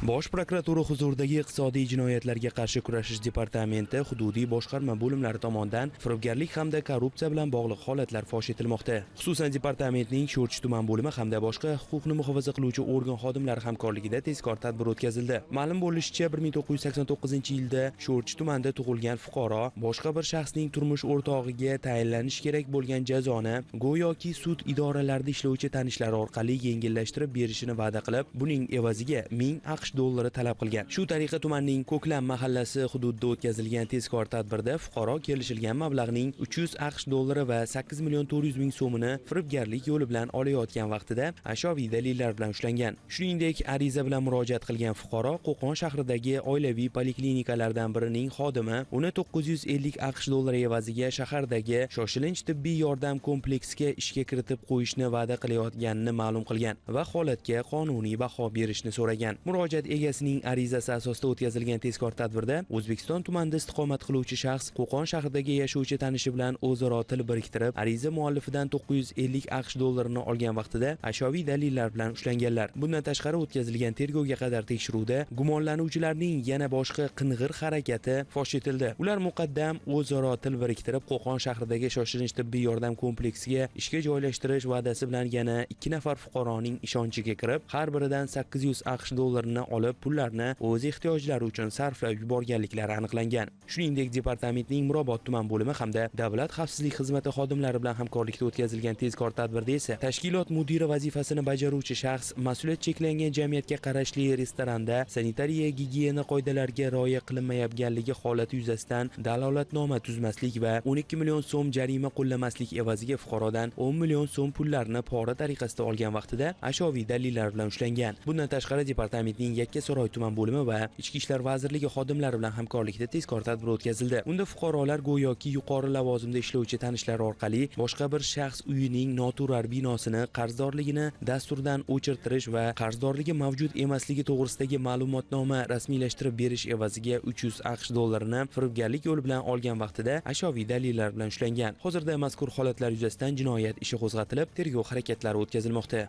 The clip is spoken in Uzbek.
Bosh prokuratura huzuridagi iqtisodiy jinoyatlarga qarshi kurashish departamenti hududiy boshqarma bo'limlari tomonidan firibgarlik hamda korrupsiya bilan bog'liq holatlar fosh etilmoqda. Xususan, departamentning Sho'rchi tuman bo'limi hamda boshqa huquqni muhofaza qiluvchi organ xodimlari hamkorligida tezkor tadbir o'tkazildi. Ma'lum bo'lishicha, 1989-yilda Sho'rchi tumanida tug'ilgan fuqaro boshqa bir shaxsning turmush o'rtog'iga tayinlanishi kerak bo'lgan jazoni go'yoki sud idoralarida ishlovchi tanishlari orqali yengillashtirib berishini va'da qilib, buning evaziga 1000 AQSh dollari talab qilgan. Shu tariqa tumanning Ko'klam mahallasi hududida o'tkazilgan tezkor tadbirda fuqaro kelishilgan mablag'ning 300 AQSh dollari va 8 million 400 ming so'mini firibgarlik yo'li bilan olayotgan vaqtida ashyoviy dalillar bilan ushlangan. Shuningdek, ariza bilan murojaat qilgan fuqaro Qo'qon shahridagi oilaviy poliklinikalardan birining xodimi uni 950 AQSh dollari evaziga shahardagi shoshilinch tibbiy yordam kompleksiga ishga kiritib qo'yishni va'da qilayotganini ma'lum qilgan va holatga qonuniy baho berishni so'ragan. Murojaat egasining arizasi asosida o'tkazilgan tezkor tadbirda O'zbekiston tumanida istiqomat qiluvchi shaxs Qo'qon shahridagi yashovchi tanishi bilan o'zaro til biriktirib, ariza muallifidan 950 AQSh dollarini olgan vaqtida ashyoviy dalillar bilan ushlanganlar. Bundan tashqari o'tkazilgan tergovga qadar tekshiruvda gumonlanuvchilarning yana boshqa qing'ir harakati fosh etildi. Ular muqaddam o'zaro til biriktirib, Qo'qon shahridagi shoshilinch tibbiy yordam kompleksiga ishga joylashtirish va'dasi bilan yana 2 nafar fuqaroning ishonchiga kirib, har biridan 800 AQSh dollarini olib, pullarni o'z ehtiyojlari uchun sarflab yuborganliklari aniqlangan. Shuningdek, departamentning Mirobod tuman bo'limi hamda Davlat xavfsizlik xizmati xodimlari bilan hamkorlikda o'tkazilgan tezkor tadbirda esa tashkilot mudiri vazifasini bajaruvchi shaxs mas'uliyat cheklangan jamiyatga qarashli restoranda sanitariya gigiyena qoidalariga rioya qilinmayotganligi holati yuzasidan dalolatnoma tuzmaslik va 12 million so'm jarima qo'llamaslik evaziga fuqarodan 10 million so'm pullarni pora tariqasida olgan vaqtida ashyoviy dalillar bilan ushlangan. Bundan tashqari departamentning Yakkasaroy tuman bo'limi va Ichki ishlar vazirligi xodimlari bilan hamkorlikda tezkor tadbir o'tkazildi. Unda fuqarolar go'yoki yuqori lavozimda ishlovchi tanishlari orqali boshqa bir shaxs uyining noturar binosini qarzdorligini dasturdan o'chirtirish va qarzdorligi mavjud emasligi to'g'risidagi ma'lumotnoma rasmiylashtirib berish evaziga 300 AQSh dollarini firibgarlik yo'li bilan olgan vaqtida ashyoviy dalillar bilan ushlangan. Hozirda mazkur holatlar yuzasidan jinoyat ishi qo'zg'atilib, tergov harakatlari o'tkazilmoqda.